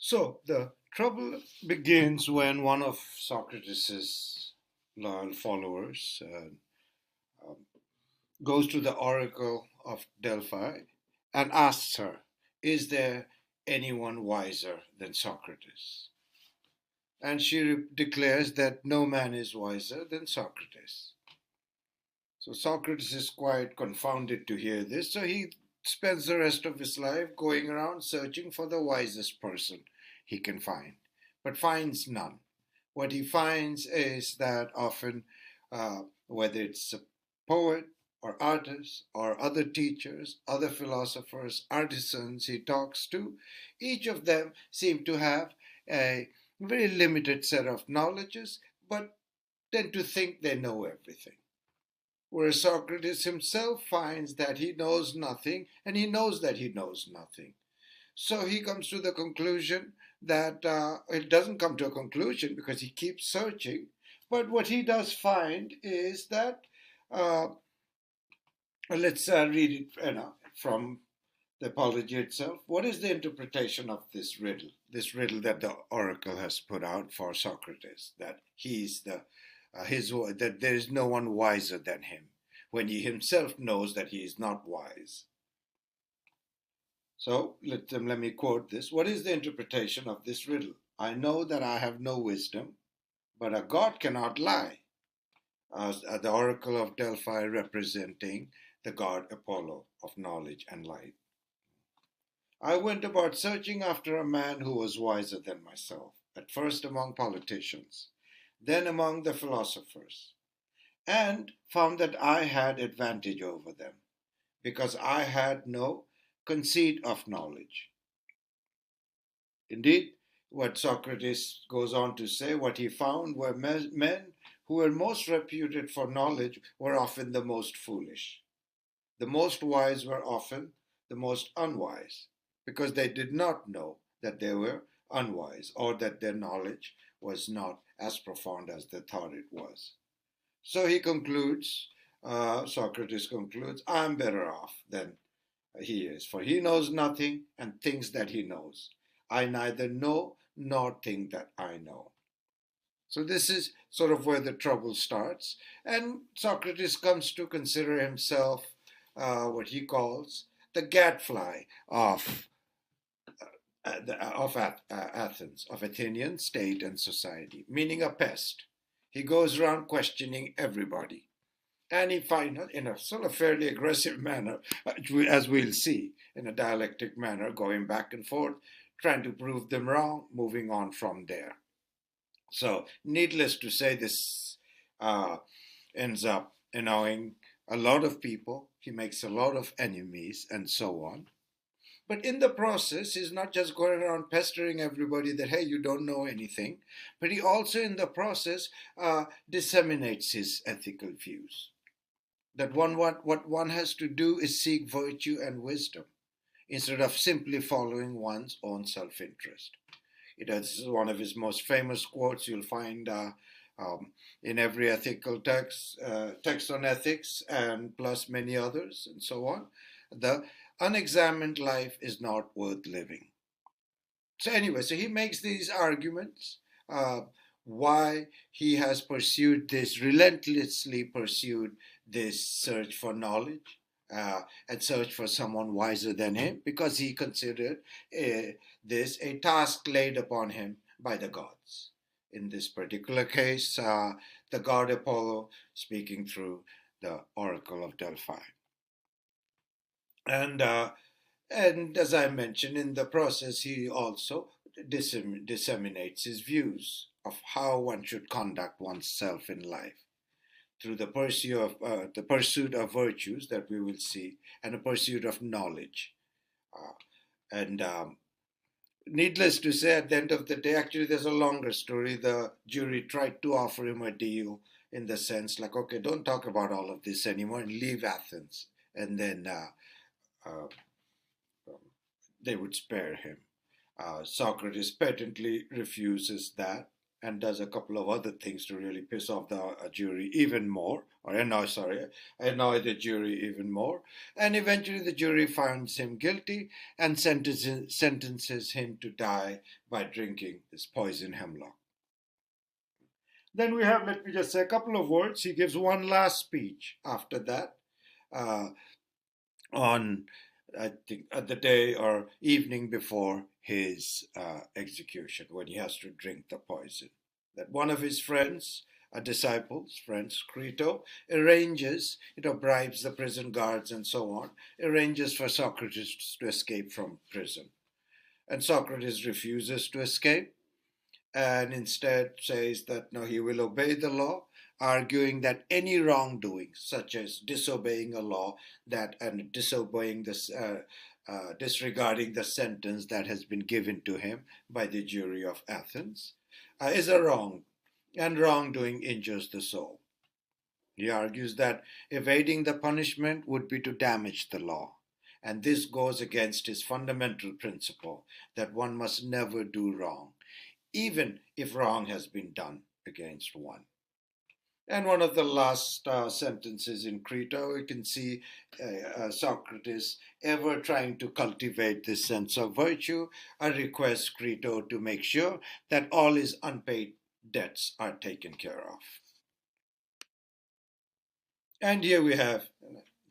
So the trouble begins when one of Socrates' loyal followers um, goes to the oracle of Delphi and asks her, "Is there anyone wiser than Socrates?" And she declares that no man is wiser than Socrates. So Socrates is quite confounded to hear this, so he spends the rest of his life going around searching for the wisest person he can find, but finds none. What he finds is that often, whether it's a poet or artist or other teachers, other philosophers, artisans he talks to, each of them seem to have a very limited set of knowledges, but tend to think they know everything. Whereas Socrates himself finds that he knows nothing and he knows that he knows nothing. So he comes to the conclusion that it doesn't come to a conclusion because he keeps searching. But what he does find is that, uh, let's read it from the apology itself. What is the interpretation of this riddle? This riddle that the oracle has put out for Socrates, that he's the that there is no one wiser than him, when he himself knows that he is not wise. So let me quote this. What is the interpretation of this riddle? I know that I have no wisdom, but a god cannot lie. As the oracle of Delphi representing the god Apollo of knowledge and light. I went about searching after a man who was wiser than myself, at first among politicians, then among the philosophers, and found that I had advantage over them, because I had no conceit of knowledge. Indeed, what Socrates goes on to say, what he found were men who were most reputed for knowledge were often the most foolish. The most wise were often the most unwise, because they did not know that they were unwise or that their knowledge was not as profound as they thought it was. So he concludes, Socrates concludes, I'm better off than he is, for he knows nothing and thinks that he knows. I neither know nor think that I know. So this is sort of where the trouble starts. And Socrates comes to consider himself what he calls the gadfly of Athens, of Athenian state and society, meaning a pest. He goes around questioning everybody. And he finds, in a sort of fairly aggressive manner, as we'll see, in a dialectic manner, going back and forth, trying to prove them wrong, moving on from there. So, needless to say, this uh, ends up annoying a lot of people. He makes a lot of enemies and so on. But in the process, he's not just going around pestering everybody that, hey, you don't know anything, but he also, in the process, disseminates his ethical views. That what one has to do is seek virtue and wisdom instead of simply following one's own self interest. This is one of his most famous quotes. You'll find in every ethical text on ethics, and plus many others, and so on. The unexamined life is not worth living. So anyway, so he makes these arguments why he has pursued this, relentlessly pursued this search for knowledge and search for someone wiser than him, because he considered this a task laid upon him by the gods. In this particular case, the god Apollo speaking through the oracle of Delphi. And and as I mentioned, in the process, he also disseminates his views of how one should conduct oneself in life through the pursuit of virtues that we will see, and a pursuit of knowledge. Uh, and Needless to say, at the end of the day, actually, there's a longer story. The jury tried to offer him a deal in the sense like, okay, don't talk about all of this anymore and leave Athens. And then uh, they would spare him. Socrates patently refuses that, and does a couple of other things to really piss off the jury even more, or annoy the jury even more. And eventually the jury finds him guilty and sentences him to die by drinking this poison hemlock. Then we have, let me just say a couple of words. He gives one last speech after that, uh, on, I think, at the day or evening before his execution, when he has to drink the poison. That one of his friends, a disciples, friends, Crito, arranges, bribes the prison guards and so on, arranges for Socrates to escape from prison. And Socrates refuses to escape and instead says that no, he will obey the law, arguing that any wrongdoing, such as disobeying a law that and disobeying this, disregarding the sentence that has been given to him by the jury of Athens, is a wrong, and wrongdoing injures the soul. He argues that evading the punishment would be to damage the law, and this goes against his fundamental principle that one must never do wrong, even if wrong has been done against one. And one of the last sentences in Crito, you can see Socrates ever trying to cultivate this sense of virtue, a request Crito to make sure that all his unpaid debts are taken care of. And here we have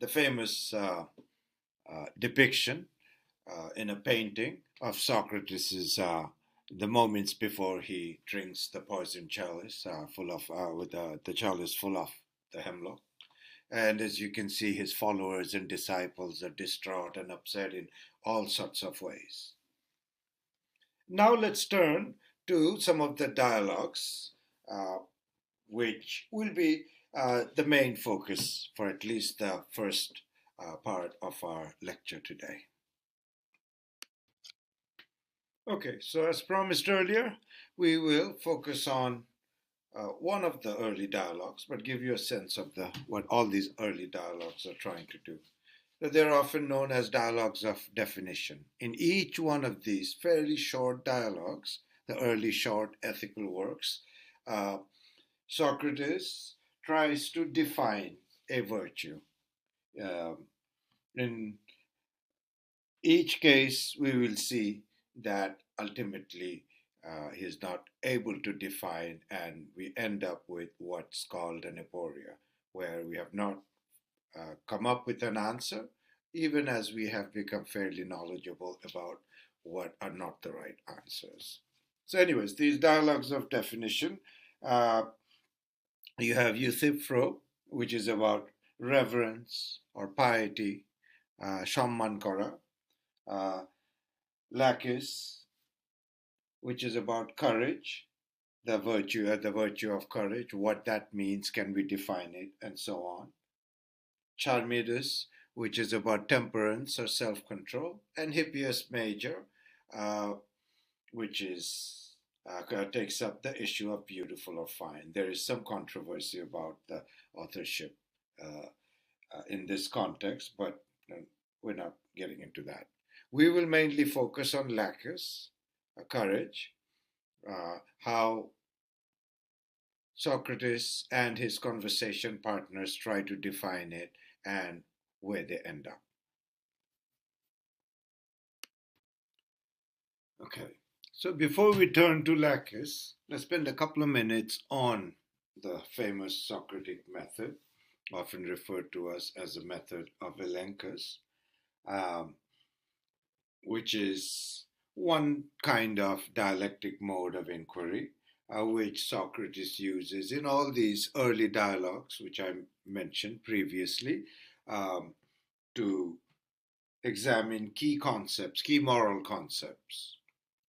the famous depiction in a painting of Socrates's the moments before he drinks the poison chalice full of with the chalice full of the hemlock. And as you can see, his followers and disciples are distraught and upset in all sorts of ways. Now let's turn to some of the dialogues, which will be the main focus for at least the first part of our lecture today. Okay, so as promised earlier, we will focus on one of the early dialogues, but give you a sense of what all these early dialogues are trying to do. They're often known as dialogues of definition. In each one of these fairly short dialogues, the early short ethical works, Socrates tries to define a virtue. In each case, we will see that ultimately he is not able to define, and we end up with what's called an aporia, where we have not come up with an answer, even as we have become fairly knowledgeable about what are not the right answers. So, anyways, these dialogues of definition, you have Euthyphro, which is about reverence or piety, Shammankara, Lacus, which is about courage, the virtue of courage, what that means, can we define it, and so on. Charmides, which is about temperance or self-control, and Hippias Major, which is takes up the issue of beautiful or fine. There is some controversy about the authorship in this context, but we're not getting into that. We will mainly focus on Lacus, courage, how Socrates and his conversation partners try to define it, and where they end up. Okay, so before we turn to Lacus, let's spend a couple of minutes on the famous Socratic method, often referred to as a method of Elenchus, which is one kind of dialectic mode of inquiry, which Socrates uses in all these early dialogues, which I mentioned previously, to examine key concepts, key moral concepts: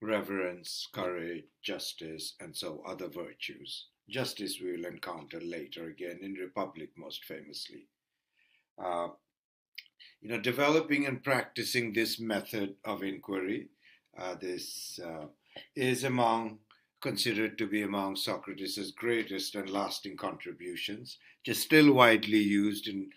reverence, courage, justice, and so other virtues. Justice we will encounter later again in Republic, most famously. Developing and practicing this method of inquiry, this is considered to be among Socrates' greatest and lasting contributions, which is still widely used in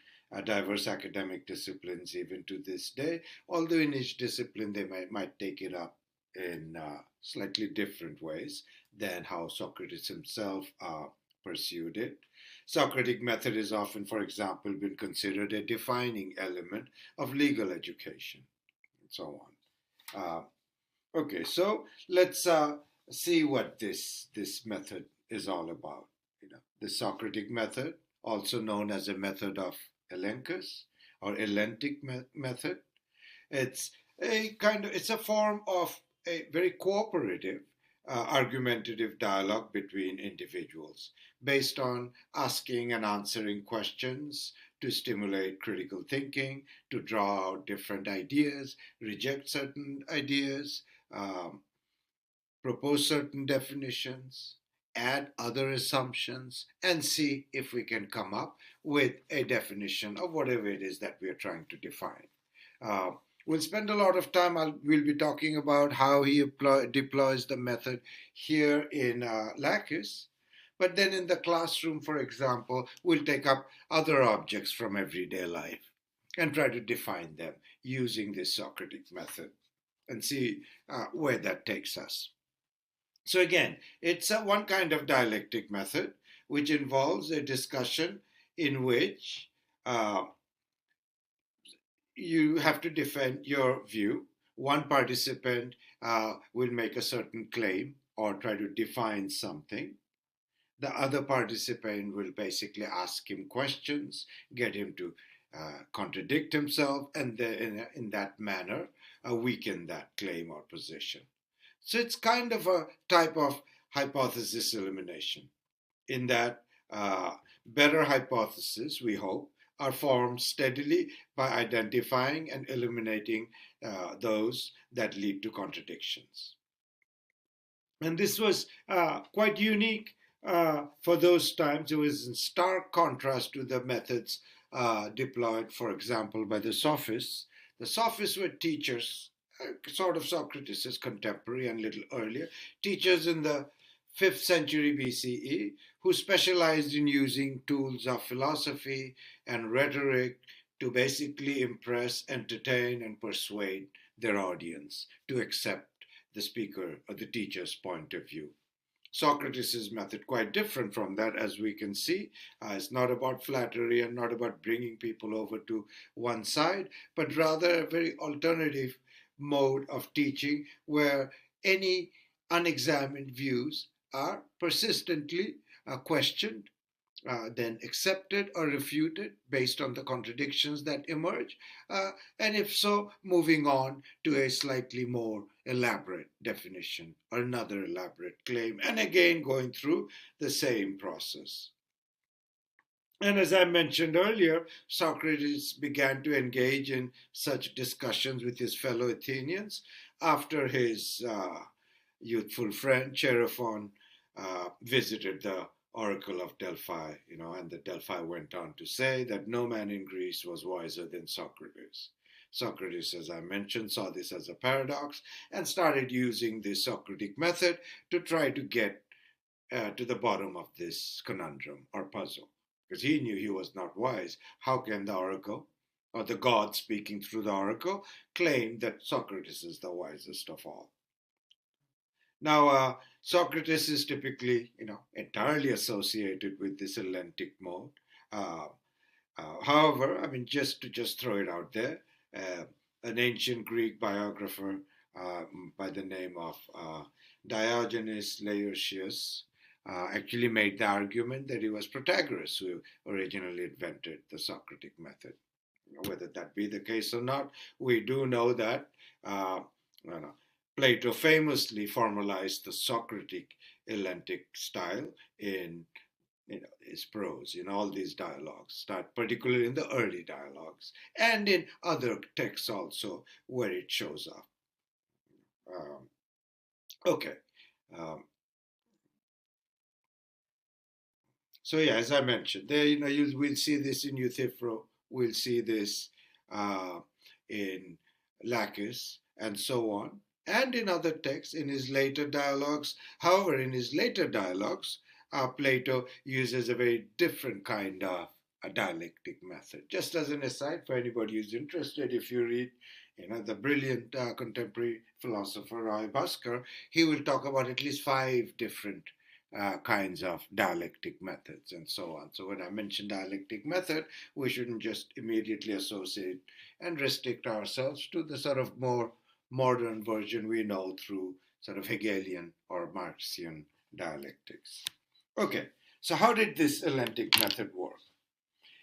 diverse academic disciplines even to this day, although in each discipline they might take it up in slightly different ways than how Socrates himself pursued it. Socratic method is often, for example, been considered a defining element of legal education, and so on. Okay, so let's see what this method is all about. The Socratic method, also known as a method of Elenchus or Elentic method, it's a form of a very cooperative, argumentative dialogue between individuals based on asking and answering questions to stimulate critical thinking, to draw out different ideas, reject certain ideas, um, propose certain definitions, add other assumptions, and see if we can come up with a definition of whatever it is that we are trying to define. Uh, we'll spend a lot of time, we'll be talking about how he deploys the method here in Lacus. But then in the classroom, for example, we'll take up other objects from everyday life and try to define them using this Socratic method and see where that takes us. So again, it's one kind of dialectic method which involves a discussion in which you have to defend your view. One participant will make a certain claim or try to define something. The other participant will basically ask him questions, get him to contradict himself, and in that manner, weaken that claim or position. So it's kind of a type of hypothesis elimination, in that better hypotheses, we hope, are formed steadily by identifying and eliminating those that lead to contradictions. And this was quite unique for those times. It was in stark contrast to the methods deployed, for example, by the sophists. The sophists were teachers, sort of Socrates' contemporary and a little earlier, teachers in the 5th century BCE, who specialized in using tools of philosophy and rhetoric to basically impress, entertain, and persuade their audience to accept the speaker or the teacher's point of view. Socrates' method quite different from that, as we can see. It's not about flattery and not about bringing people over to one side, but rather a very alternative mode of teaching where any unexamined views are persistently questioned, then accepted or refuted based on the contradictions that emerge, and if so, moving on to a slightly more elaborate definition or another elaborate claim, and again going through the same process. And as I mentioned earlier, Socrates began to engage in such discussions with his fellow Athenians after his youthful friend Chaerephon visited the Oracle of Delphi, and the Delphi went on to say that no man in Greece was wiser than Socrates. Socrates, as I mentioned, saw this as a paradox and started using the Socratic method to try to get to the bottom of this conundrum or puzzle. Because he knew he was not wise. How can the oracle, or the god speaking through the oracle, claim that Socrates is the wisest of all? Now, Socrates is typically, entirely associated with this Ellentic mode. However, I mean, just to throw it out there, an ancient Greek biographer by the name of Diogenes Laertius actually made the argument that it was Protagoras who originally invented the Socratic method. Whether that be the case or not, we do know that Plato famously formalized the Socratic Ellentic style in his prose, in all these dialogues, particularly in the early dialogues, and in other texts also where it shows up. Okay. So yeah, as I mentioned, there we'll see this in Euthyphro, we'll see this in Lacus, and so on, and in other texts in his later dialogues. However, in his later dialogues, Plato uses a very different kind of a dialectic method. Just as an aside, for anybody who's interested, if you read The brilliant contemporary philosopher Roy Bhaskar, he will talk about at least five different kinds of dialectic methods and so on. So when I mention dialectic method, we shouldn't just immediately associate and restrict ourselves to the sort of more modern version we know through sort of Hegelian or Marxian dialectics. Okay, so how did this Elentic method work?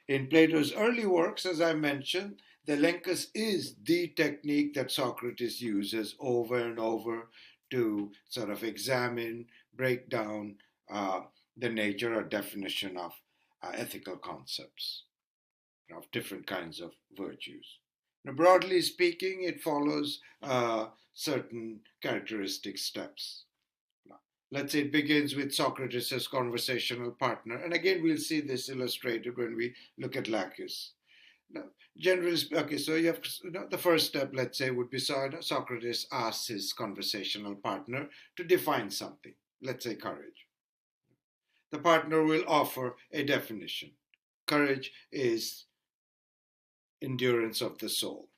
In Plato's early works, as I mentioned, the elenchus is the technique that Socrates uses over and over to sort of examine, break down the nature or definition of ethical concepts, of different kinds of virtues. Now, broadly speaking, it follows certain characteristic steps. Let's say it begins with Socrates' conversational partner. And again, we'll see this illustrated when we look at Laches. Now, generally, okay, so you have the first step, let's say, would be Socrates asks his conversational partner to define something, let's say courage. The partner will offer a definition. Courage is endurance of the soul.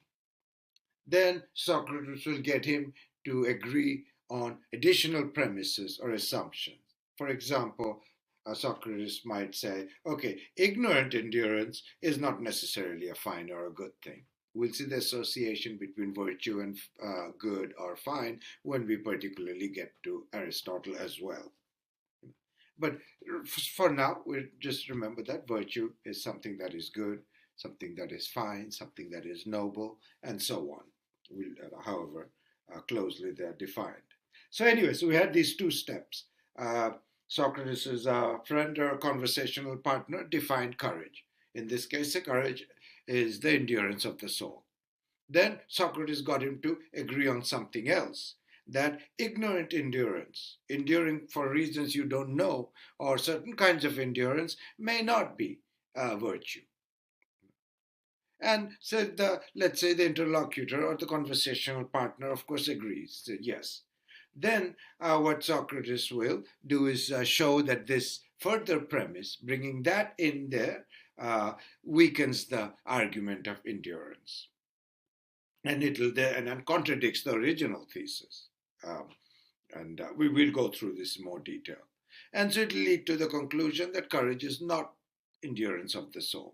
Then Socrates will get him to agree on additional premises or assumptions. For example, Socrates might say, okay, ignorant endurance is not necessarily a fine or a good thing. We'll see the association between virtue and good or fine when we particularly get to Aristotle as well. But for now, we just remember that virtue is something that is good, something that is fine, something that is noble, and so on. However closely they're defined. So anyway, so we had these two steps. Socrates' friend or conversational partner defined courage. In this case, the courage is the endurance of the soul. Then Socrates got him to agree on something else, that ignorant endurance, enduring for reasons you don't know, or certain kinds of endurance may not be a virtue. And so let's say the interlocutor or the conversational partner, of course, agrees. Said yes. Then what Socrates will do is show that this further premise, bringing that in there, weakens the argument of endurance, and and contradicts the original thesis. And we will go through this in more detail. And so it will lead to the conclusion that courage is not endurance of the soul.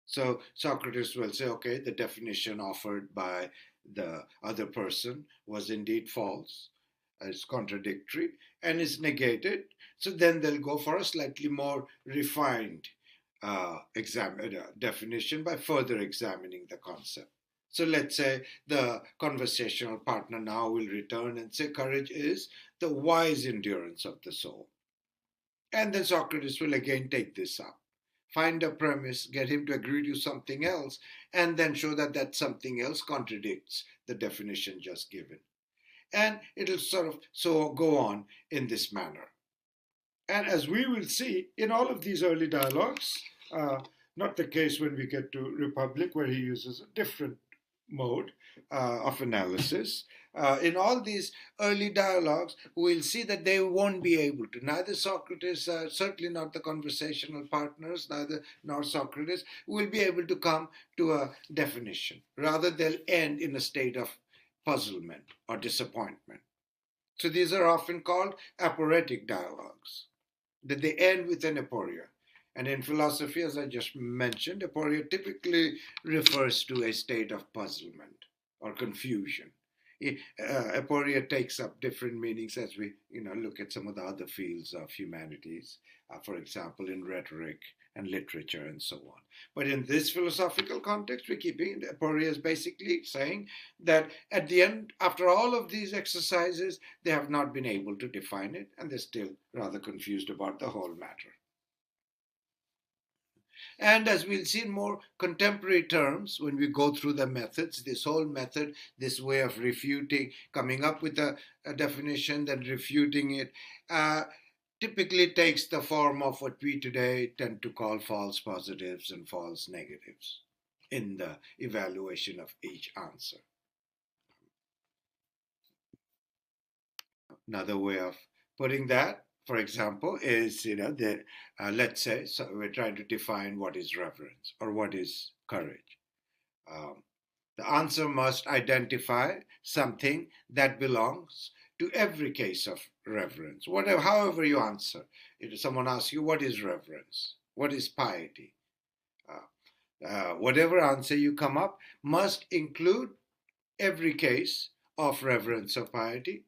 So Socrates will say, okay, the definition offered by the other person was indeed false, it's contradictory, and is negated. So then they'll go for a slightly more refined definition by further examining the concept. So let's say the conversational partner now will return and say courage is the wise endurance of the soul. And then Socrates will again take this up, find a premise, get him to agree to something else, and then show that that something else contradicts the definition just given. And it'll sort of so go on in this manner. And as we will see in all of these early dialogues, not the case when we get to Republic, where he uses a different mode of analysis. In all these early dialogues, we'll see that they won't be able to. Neither Socrates, certainly not the conversational partners, neither nor Socrates, will be able to come to a definition. Rather, they'll end in a state of puzzlement or disappointment. So these are often called aporetic dialogues, that they end with an aporia. And in philosophy, as I just mentioned, aporia typically refers to a state of puzzlement or confusion. Aporia takes up different meanings as we look at some of the other fields of humanities, for example, in rhetoric and literature and so on. But in this philosophical context, we're keeping aporia is basically saying that at the end, after all of these exercises, they have not been able to define it, and they're still rather confused about the whole matter. And as we'll see in more contemporary terms, when we go through the methods, this whole method, this way of refuting, coming up with a definition, then refuting it, typically takes the form of what we today tend to call false positives and false negatives in the evaluation of each answer. Another way of putting that, for example, is let's say so we're trying to define what is reverence or what is courage. The answer must identify something that belongs to every case of reverence. Whatever, however you answer, if someone asks you, what is reverence? What is piety? Whatever answer you come up must include every case of reverence or piety.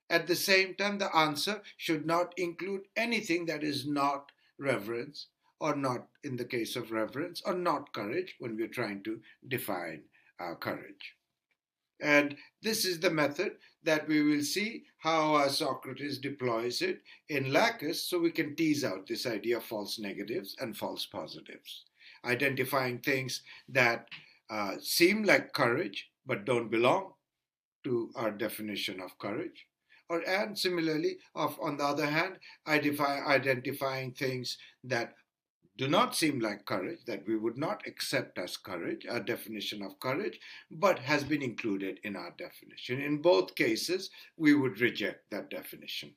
At the same time, the answer should not include anything that is not reverence, or not, in the case of reverence, or not courage when we're trying to define courage. And this is the method that we will see how Socrates deploys it in Laches, so we can tease out this idea of false negatives and false positives, identifying things that seem like courage but don't belong to our definition of courage. And similarly, on the other hand, identifying things that do not seem like courage, that we would not accept as courage, our definition of courage, but has been included in our definition. In both cases, we would reject that definition.